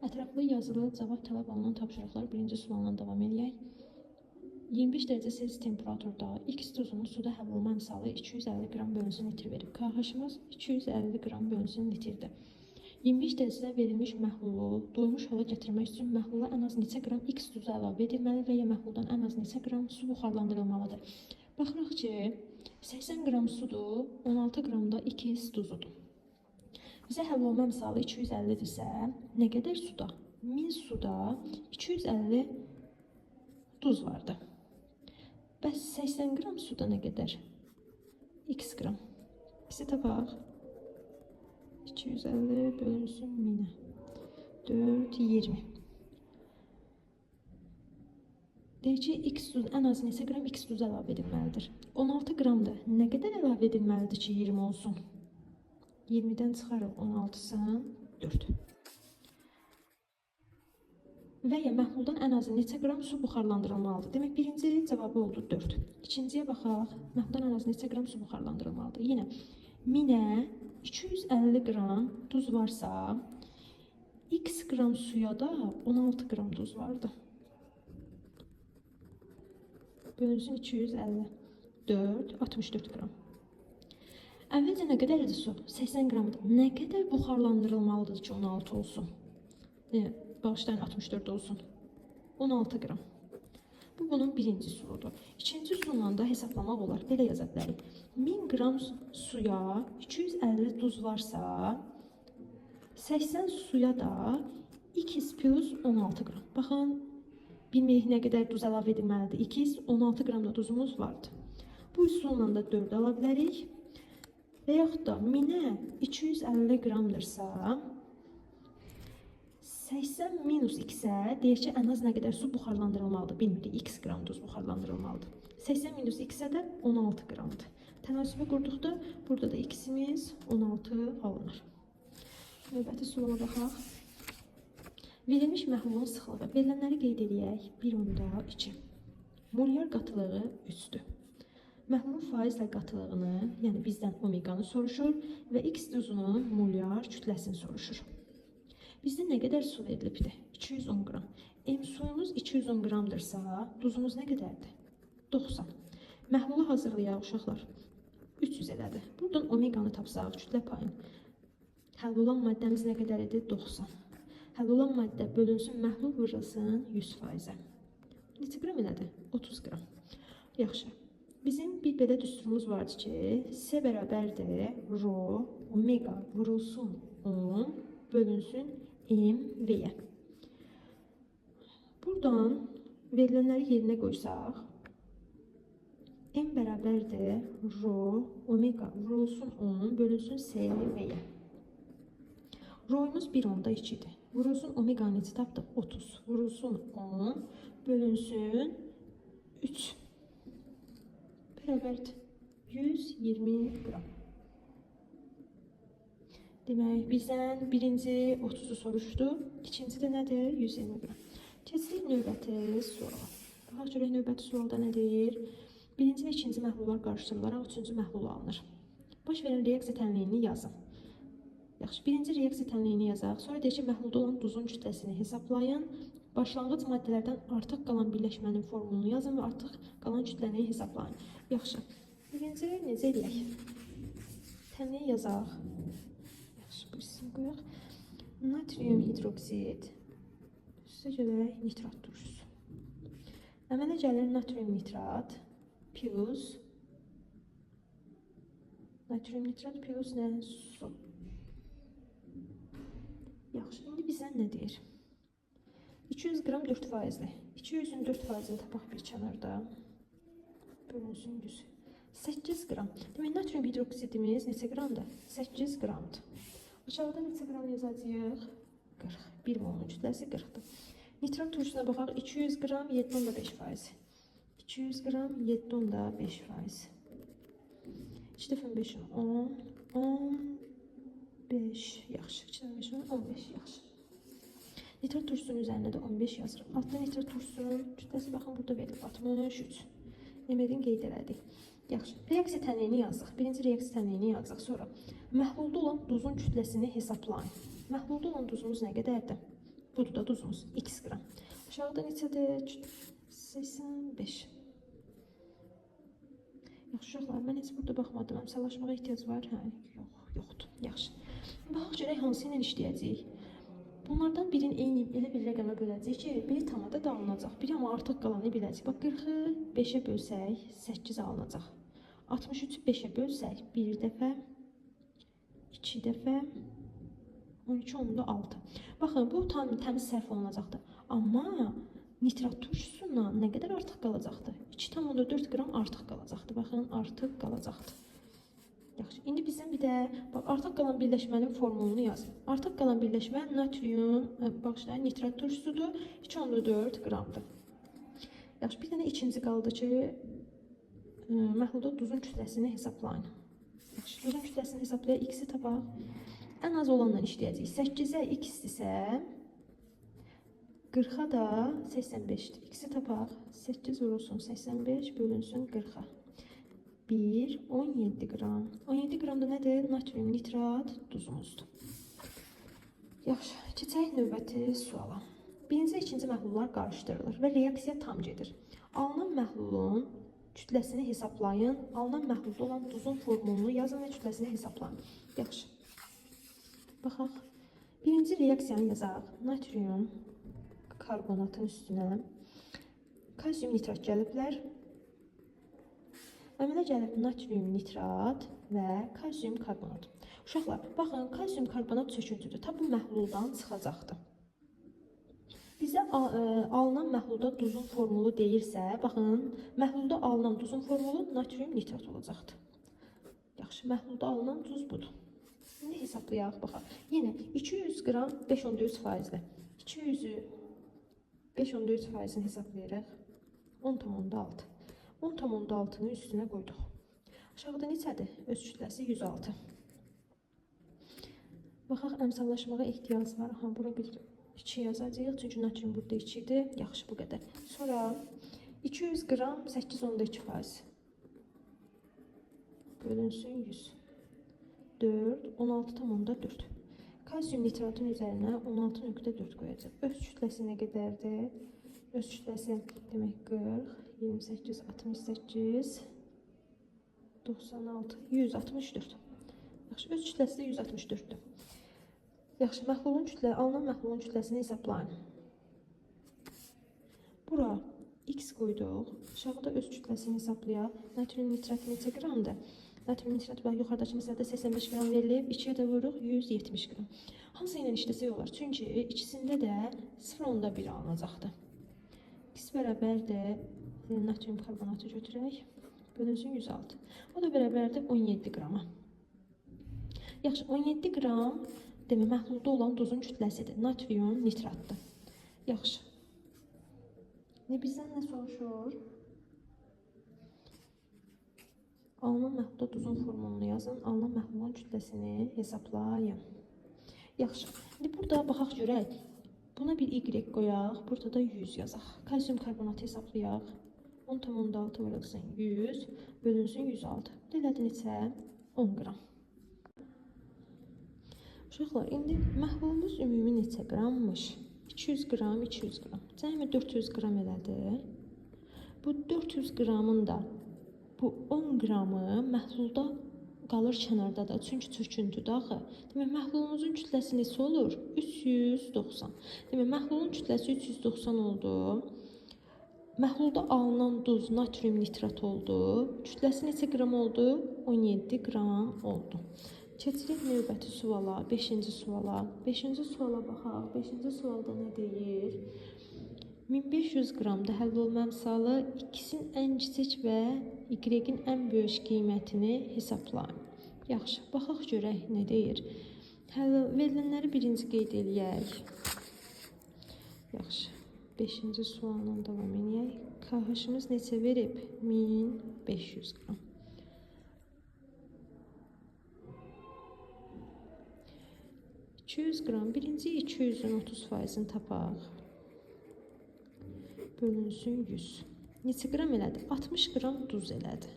Ətraflı yazılı cavab tələb olunan tapşırıqlar birinci sualla davam edək. 25 dərəcə Celsius temperaturda X duzunun suda həll olma əmsalı 250 qram bölünsün litr verib. KH-ımız 250 qram bölünsün litrdir. 25 dərəcədə verilmiş məhlulu doymuş hala gətirmək üçün məhlula ən az neçə qram X duzu əlavə edilməli və ya məhluldan ən az neçə qram su buxarlandırılmalıdır. Baxırıq ki, 80 qram sudur, 16 qram da X duzudur. Bizə həll olma əmsalı 250-dirsə, nə qədər suda? 1000 suda 250 duz vardı. Bəs 80 qram suda nə qədər? X qram. Bizi tapaq. 250 bölünsün 1000'ə. 4, 20. Deyir ki, X duz ən az neçə qram X duz əlavə edilməlidir? 16 qramdır. Nə qədər əlavə edilməlidir ki, 20 olsun? 20'dən çıxarıq 16'sın 4. Və ya məhluldan ən azı neçə qram su buxarlandırılmalıdır? Demək, birinci cavabı oldu 4. İkinciyə baxaq, məhluldan ən az neçə qram su buxarlandırılmalıdır? Yenə 1000'ə 250 qram duz varsa, X qram suya da 16 qram duz vardı. Bölünsün 250. 4, 64 qram. Əvvəlcə nə qədər idi su? 80 qramdır. Nə qədər buxarlandırılmalıdır ki 16 olsun? Bağışlayın 64 olsun. 16 qram. Bu bunun birinci suludur. İkinci sulla da hesablamaq olar. Belə yaza bilərik. 1000 qram suya 250 duz varsa, 80 suya da X plus 16 qram. Baxın, bilməyik nə qədər duz əlavə edilməlidir. X 16 qram da duzumuz vardı. Bu üsulla da 4 ala bilərik. Və yaxud da 1000'ə 250 qramdırsa, 80 minus X-ə deyir ki, ən az nə qədər su buxarlandırılmalıdır? Bilmirik, X qram duz buxarlandırılmalıdır. 80 minus X-ə də 16 qramdır. Tənasübü qurduqda, burada da X-imiz 16 alınır. Növbəti suala baxaq. Verilmiş məhlulun sıxlığı. Verilənləri qeyd edək. 1/2. Molyar qatılığı 3'dür. Məhlulun faizlə qatılığını, yəni bizdən omeqanı soruşur və X duzunun molyar kütləsini soruşur. Bizdə nə qədər su verilibdir? 210 qram. Suyumuz 210 qramdırsa, duzumuz nə qədərdir? 90. Məhlulu hazırlayaq uşaqlar. 300 elədir. Buradan omeqanı tapsaq, kütlə payını. Həll olan maddəmiz nə qədər idi? 90. Həll olan maddə bölünsün, məhlul vurulsun 100%. Neçə qram elədir? 30 qram. Yaxşı. Bizim bir belə düsturumuz vardı ki, S bərabərdir rho omega vurulsun 10 bölünsün M və Y. Buradan verilənləri yerinə qoysaq, M bərabərdir rho omega vurulsun 10 bölünsün S və Y. Rho'muz 1/2'dir. Vurulsun omega neçə tapdıq? 30. Vurulsun 10 bölünsün 3. Bərabərdir 120 qram. Demək, bizdən birinci 30'u soruşdu, ikinci də nədir? 120 qram. Keçirik növbəti suala. Baxaq görək növbəti sualda nə deyir? Birinci və ikinci məhlullar qarışdırılaraq üçüncü məhlul alınır. Baş verən reaksiya tənliyini yazın. Yaxşı, birinci reaksiya tənliyini yazaq. Sonra deyir ki, məhlulda olan duzun kütləsini hesablayın. Başlanğıc maddələrdən artıq qalan birləşmənin formulunu yazın və artıq qalan kütləni hesablayın. Yaxşı, birinci necə edək? Tənliyi yazaq. Yaxşı, bu isim qoyaq. Natrium hidroksid. Üstə görək nitrat turşusu. Əmələ gəlir natrium nitrat plus natrium nitrat plus nə? Su. Yaxşı, indi bizdən nə deyir? 200 qram 4%. 200'ün 4%'ni tapaq bir kənarda. Bölünsün 100. 8 qram. Demək, natrium hidroksidimiz neçə qramdır? 8 qramdır. Aşağıda neçə qram yazacağıq? 40. 1 molun kütləsi 40'dır. Nitrat turşusuna baxaq. 200 qram 7,5%. 200 qram 7,5%. 2 dəfə 5 10. 15 yaxşı. 2 dəfə 5 15 yaxşı. Nitrat turşusunun üzərində də 15 yazırıq. Altda nitrat turşusunun kütləsi baxın burada verilib 63. Emedin qeyd elədik. Yaxşı. Reaksiya tənliyini yazdıq. Birinci reaksiya tənliyini yazdıq. Sonra məhlulda olan duzun kütləsini hesablayın. Məhlulda olan duzumuz nə qədərdir? Budur da duzumuz x qram. Aşağıda neçədir? 85. Yaxşı uşaqlar, mən heç burada baxmadım. Əmsallaşmağa ehtiyac var? Hə, yoxdur. Yaxşı. Baxaq görək hansı ilə işləyəcəyik. Bunlardan birini eyni elə bir rəqəmə böləcəyik ki, biri tamada da alınacaq. Biri amma artıq qalanı biləcək. Bax 40-ı 5-ə bölsək 8 alınacaq. 63-ü 5-ə bölsək 1 dəfə, 2 dəfə, 12 onda 6. Baxın, bu tam təmiz səhv olunacaqdır. Amma nitrat turşusundan nə qədər artıq qalacaqdır? 2,4 qram artıq qalacaqdır. Baxın, artıq qalacaqdır. Yaxşı, indi bizim bir də artıq qalan birləşmənin formulunu yazın. Artıq qalan birləşmə natrium, bağışlayın, nitrat turşusudur, 2,4 qramdır. Yaxşı, bir dənə ikinci qaldı ki, məhlulda duzun kütləsini hesablayın. Yaxşı, duzun kütləsini hesablayaq, x-i tapaq. Ən az olanla işləyəcəyik. 8-ə x-dirsə, 40-a da 85-dir. X-i tapaq. 8 vurulsun 85 bölünsün 40-a. 1, 17 qram. 17 qram da nədir? Natrium nitrat duzumuzdur. Yaxşı, keçək növbəti suala. Birinci və ikinci məhlullar qarışdırılır və reaksiya tam gedir. Alınan məhlulun kütləsini hesablayın. Alınan məhlulda olan duzun formulunu yazın və kütləsini hesablayın. Yaxşı. Baxaq. Birinci reaksiyanı yazaq. Natrium karbonatın üstünə kalsium nitrat gəliblər. Əmələ gəlib natrium nitrat və kalsium karbonat. Uşaqlar, baxın, kalsium karbonat çöküntüdür. Ta bu məhluldan çıxacaqdır. Bizə alınan məhlulda duzun formulu deyirsə, baxın, məhlulda alınan duzun formulu natrium nitrat olacaqdır. Yaxşı, məhlulda alınan duz budur. İndi hesablayaq, baxaq. Yenə 200 qram 5,4%-dir. 200-ü 5,4%-ni hesablayırıq. 10,6. 10,6-nı üstünə qoyduq. Aşağıda neçədir? Öz kütləsi 106. Baxaq, əmsallaşmağa ehtiyac var. Aha, bura bir 2 yazacağıq. Çünki natrium burada 2 idi. Yaxşı, bu qədər. Sonra 200 qram 8,2%. Bölünsün 100. 4, 16,4. Kalsium nitratın üzərinə 16,4 qoyacaq. Öz kütləsi nə qədərdir? Öz kütləsi demək 40, 28, 68, 96, 164. Yaxşı, öz kütləsi də 164-dür. Yaxşı, alınan məhlulun kütləsini hesablayın. Bura x qoyduq. Aşağıda öz kütləsini hesablayaq. Natrium nitrat neçə qramdır? Natrium nitrat yuxarıdakı məsələdə 85 qram verilib, 2-yə də vururuq 170 qram. Hansı ilə işləsək olar? Çünki ikisində də 0,1 alınacaqdır. X bərabərdir, natrium karbonatı götürək, bölünsün 106. O da bərabərdir 17 qrama. Yaxşı, 17 qram demək məhlulda olan duzun kütləsidir. Natrium nitratdır. Yaxşı. Bizdən nə soruşur? Alınan məhlulda duzun formulunu yazın, alınan məhlulun kütləsini hesablayın. Yaxşı. İndi burada baxaq görək. Buna bir y qoyaq, burada da 100 yazaq. Kalsium karbonatı hesablayaq. 10,6 vurulsun 100, bölünsün 106. Elədi neçə? 10 qram. Uşaqlar, indi məhlulumuz ümumi neçə qrammış? 200 qram, 200 qram. Cəmi 400 qram elədi. Bu 400 qramın da bu 10 qramı məhlulda qalır kənarda da, çünki çöküntüdür axı. Demək, məhlulumuzun kütləsi neçə olur? 390. Demək, məhlulun kütləsi 390 oldu. Məhlulda alınan duz natrium nitrat oldu. Kütləsi neçə qram oldu? 17 qram oldu. Keçirik növbəti suala, 5-ci suala. 5-ci suala baxaq. 5-ci sualda nə deyir? 1500 qramda həll olma əmsalı x-in ən kiçik və y-in ən böyük qiymətini hesablayın. Yaxşı, baxaq görək nə deyir. Verilənləri birinci qeyd eləyək. Yaxşı, 5-ci sualla davam edək. KH-ımız neçə verib? 1500 qram. 200 qram, birinci 200-ün 30%-ni tapaq. Bölünsün 100. Neçə qram elədi? 60 qram duz elədi.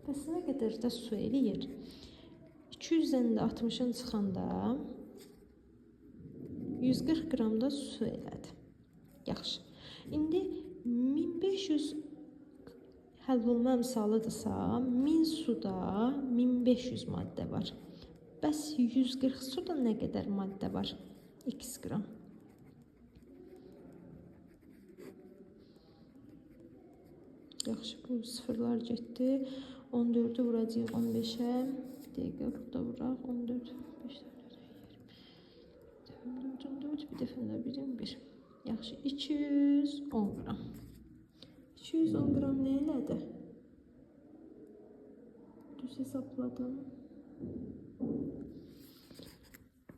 Bəs nə qədər də su eləyir? 200-dən də 60-ın çıxanda 140 qram da su elədi. Yaxşı. İndi 1500 həll olma əmsalıdırsa, 1000 suda 1500 maddə var. Bəs 140 suda nə qədər maddə var? X qram. Yaxşı, bu sıfırlar getdi. 14'ü vuracağıq 15'e. Bir dəqiqə burada vuraq. 14, 5, 4, bir dəfə 1. Yaxşı, 210 qram. 210 qram nə elədi? Düz hesapladım.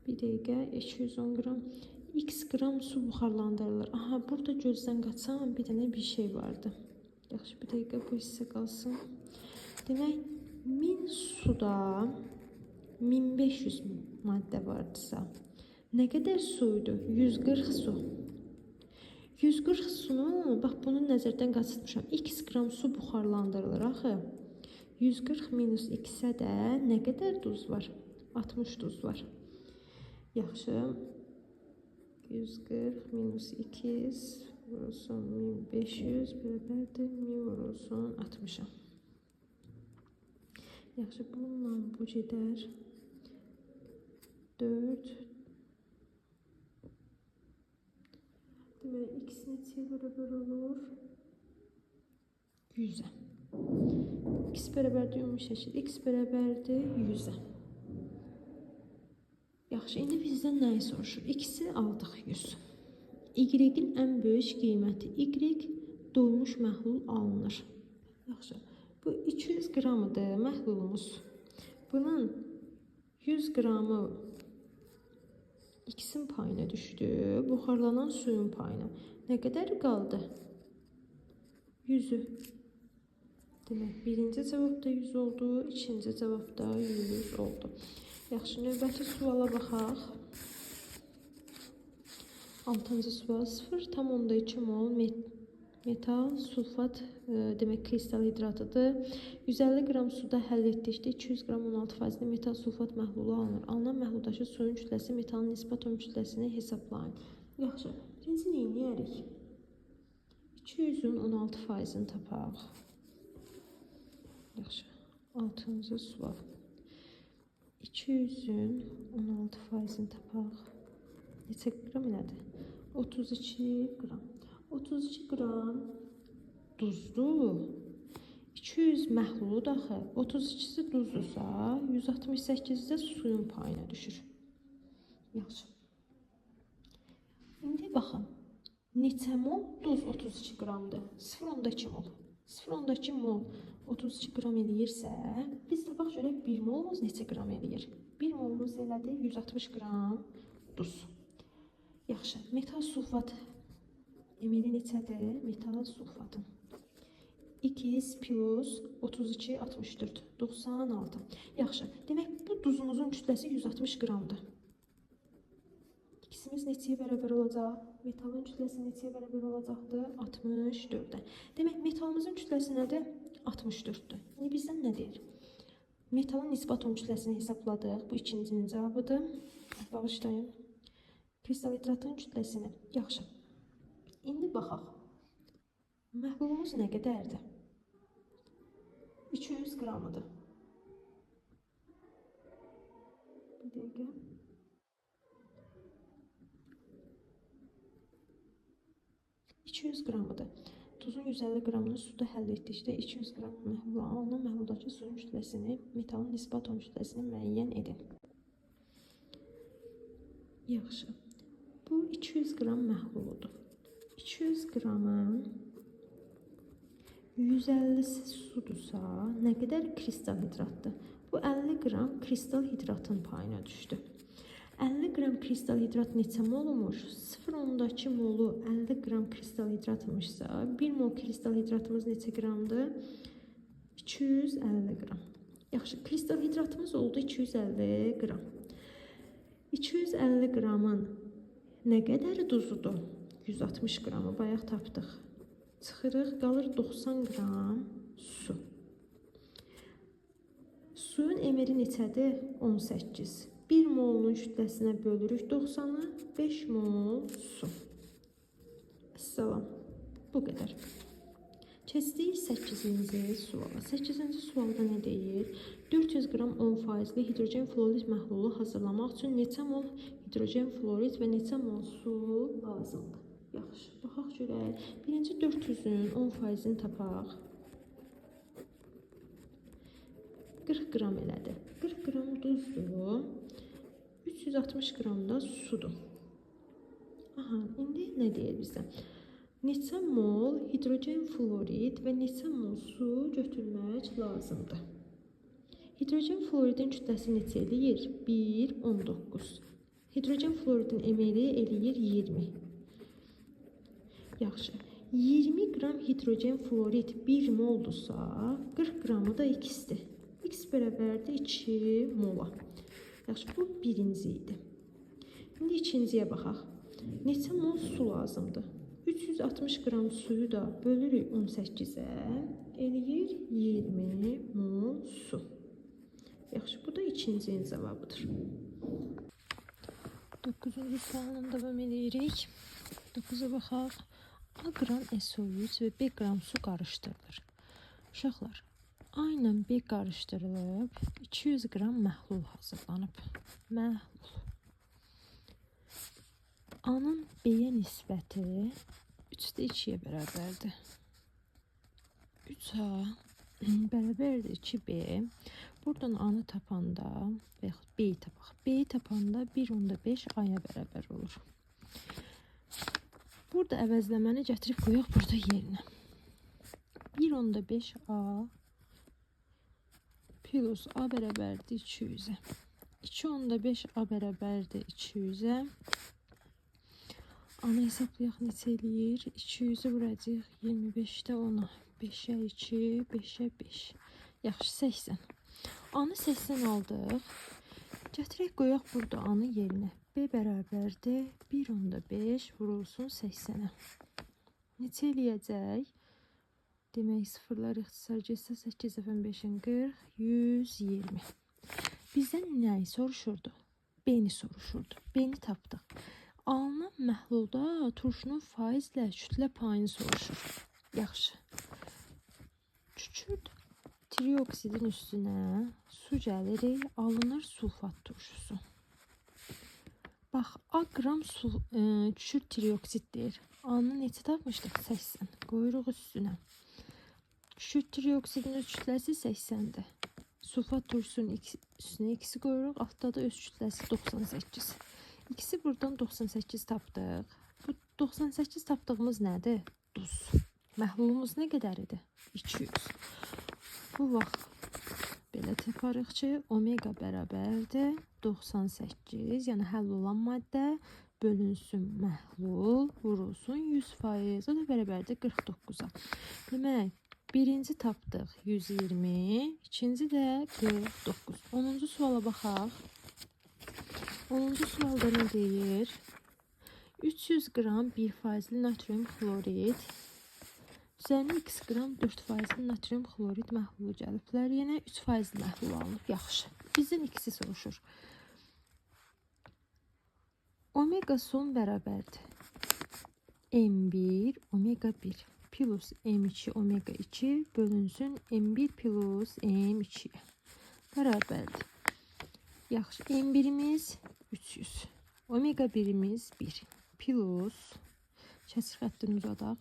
Bir dəqiqə, 210 qram. X qram su buxarlandırılır. Aha, burada gözdən qaçan bir dənə bir şey vardı. Yaxşı, bir dəqiqə bu hissə qalsın. Demək, 1000 suda 1500 maddə vardısa, nə qədər suydu? 140 su. 140 sunu, bax bunu nəzərdən qaçırmışam. X qram su buxarlandırılır axı. 140 minus x-ə də nə qədər duz var? 60 duz var. Yaxşı. 140 minus 2 vurulsun 1500 bərabərdir 1000 vurulsun 60'a. Yaxşı, bununla bu gedər 4. Deməli, x neçəyə bərabər olur? 100'ə. X bərabərdir ümumi şəkil. X bərabərdir 100'ə. Yaxşı, indi bizdən nəyi soruşur? X-i aldıq 100. Y-in ən böyük qiyməti. Y doymuş məhlul alınır. Yaxşı, bu 200 qramıdır məhlulumuz. Bunun 100 qramı X-in payına düşdü. Buxarlanan suyun payına. Nə qədər qaldı? 100'ü. Demək, birinci cavabda 100 oldu, ikinci cavabda 100 oldu. Yaxşı, növbəti suala baxaq. 6-cı sual 0,2 mol metal sulfat demək kristal hidratıdır. 150 qram suda həll etdikdə 200 qram 16% metal sulfat məhlulu alınır. Alınan məhluldakı suyun kütləsi metalın nisbi atom kütləsini hesablayın. Yaxşı, birinci nə edərik? 200'ün 16%'ini tapaq. Yaxşı, 6-cı sual. 200'ün 16%'ini tapaq. Neçə qram elədi? 32 qram. 32 qram duzlu. 200 məhlulu daxı. 32'si duzlusa 168'də suyun payına düşür. Yaxşı. İndi baxın. Neçə mol duz 32 qramdır? 0,2 mol. 0,2 mol 32 qram eləyirsə, biz də bax görək 1 molumuz neçə qram eləyir? 1 molumuz elədi 160 qram duz. Yaxşı, metal sulfat emili neçədir? Metal sulfatın. 2 plus 32, 64, 96. Yaxşı, demək bu duzumuzun kütləsi 160 qramdır. İkisimiz neçəyə bərabər olacaq? Metalın kütləsi neçəyə bərabər olacaqdır? 64'də. Demək, metalımızın kütləsi nədir? 64'dür. İndi bizdən nə deyir? Metalın nisbi atom kütləsini hesabladıq. Bu ikincinin cavabıdır. Bağışlayın. Kristal hidratın kütləsini. Yaxşı. İndi baxaq. Məhlulumuz nə qədərdir? 200 qramıdır. Bir dəqiqə. qramıdır. Tuzun 150 qramını suda həll etdikdə 200 qram məhlul alınan məhluldakı suyun kütləsini, metalın nisbi atom kütləsini müəyyən edin. Yaxşı. Bu 200 qram məhluludur. 200 qramın 150'si sudursa nə qədər kristal hidratdır? Bu 50 qram kristal hidratın payına düşdü. 50 qram kristal hidrat neçə mol olmuş? 0,2 molu 50 qram kristal hidratmışsa, 1 mol kristal hidratımız neçə qramdır? 250 qram. Yaxşı, kristal hidratımız oldu 250 qram. 250 qramın nə qədər duzudur? 160 qramı bayaq tapdıq. Çıxırıq, qalır 90 qram su. Suyun emiri neçədir? 18. 1 molun kütləsinə bölürük 90-ı, 5 mol su. Əssalam. Bu qədər. Keçdik 8-ci suala. 8-ci sualda nə deyir? 400 qram 10% hidrogen florid məhlulu hazırlamaq üçün neçə mol hidrogen florid və neçə mol su lazımdır? Yaxşı, baxaq görək. Birinci 400-ün 10%-ni tapaq. 40 qram elədi. 40 qram duzdur. 360 qram da sudur. Aha, indi nə deyir bizə? Neçə mol hidrogen florid və neçə mol su götürmək lazımdır? Hidrogen floridin kütləsi neçə eləyir? 1, 19. Hidrogen floridin emili eləyir 20. Yaxşı. 20 qram hidrogen florid 1 moldursa, 40 qramı da x-dir. X bərabərdir 2 mola. Yaxşı, bu birinci idi. İndi ikinciyə baxaq. Neçə mol su lazımdır? 360 qram suyu da bölürük 18-ə, eləyir 20 mol su. Yaxşı, bu da ikincinin cavabıdır. 9-cu sualına davam edirik. 9-a baxaq. A qram SO3 və B qram su qarışdırılır. Uşaqlar, A ilə B qarışdırılıb 200 qram məhlul hazırlanıb. Məhlul. A-nın B-yə nisbəti 3-də 2-yə bərabərdir. 3A bərabərdir 2B. Buradan A-nı tapanda, və yaxud B-yi tapaq. B-yi tapanda 1/5 A-ya bərabər olur. Burada əvəzləməni gətirib qoyaq burada yerinə. 1/5 A plus A bərabərdir 200-ə. 2/5 A bərabərdir 200-ə. A-nı hesablayaq neçə eləyir? 200-ü vuracaq 25-də 10-a. 5-ə 2, 5-ə 5. Yaxşı, 80. A-nı 80 aldıq. Gətirək qoyaq burada A-nı yerinə. B bərabərdir 1/5 vurulsun 80-ə. Neçə eləyəcək? Demək, sıfırlar ixtisar getsə 8-5-in 40, 120. Bizdən nəyi soruşurdu? B-ni soruşurdu. B-ni tapdıq. Alınan məhlulda turşunun faizlə kütlə payını soruşur. Yaxşı. Kükürt trioksidin üstünə su gəlirik, alınır sulfat turşusu. Bax, A qram kükürt trioksid deyir. A-nı neçə tapmışdıq? 80. Qoyuruq üstünə. Kükürt trioksidin öz kütləsi 80-dir. Sulfat turşusunun üstünə 2-si qoyuruq, altda da öz kütləsi 98. İkisi buradan 98 tapdıq. Bu 98 tapdığımız nədir? Duz. Məhlulumuz nə qədər idi? 200. Bu vaxt belə taparıq ki, omega bərabərdir 98, yəni həll olan maddə bölünsün məhlul, vurulsun 100%, o da bərabərdir 49-a. Demək, birinci tapdıq 120, ikinci də 49. 10-cu suala baxaq. 10-cu sualda nə deyir? 300 qram 1% natrium xlorid, üzərinə x qram 4% natrium xlorid məhlulu gəliblər. Yenə 3% məhlul alınıb. Yaxşı. Bizdən x-i soruşur. Omega son bərabərdir. M1 omega 1 plus M2 omega 2 bölünsün M1 plus M2 bərabərdir. Yaxşı. M1-imiz 300. Omega 1-imiz 1 plus kəsir xəttini uzadaq.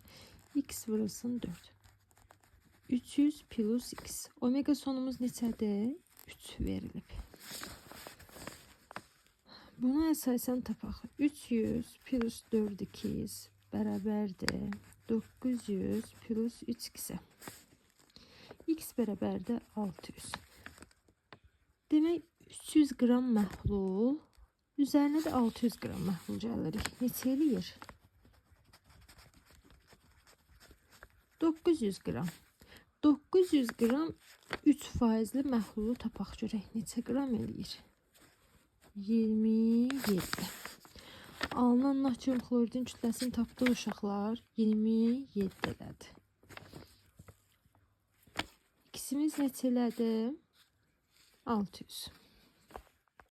X vurulsun 4. 300 plus x. Omega sonumuz neçədir? 3 verilib. Buna əsasən tapaq. 300 plus 4x bərabərdir 900 plus 3x. X bərabərdir 600. Demək, 300 qram məhlul, üzərinə də 600 qram məhlul gəlirik. Neçə eləyir? 900 qram. 900 qram 3%li məhlulu tapaq görək. Neçə qram eləyir? 27. Alınan natrium xloridin kütləsini tapdıq uşaqlar. 27 elədi. İkisimiz neçə elədi? 600.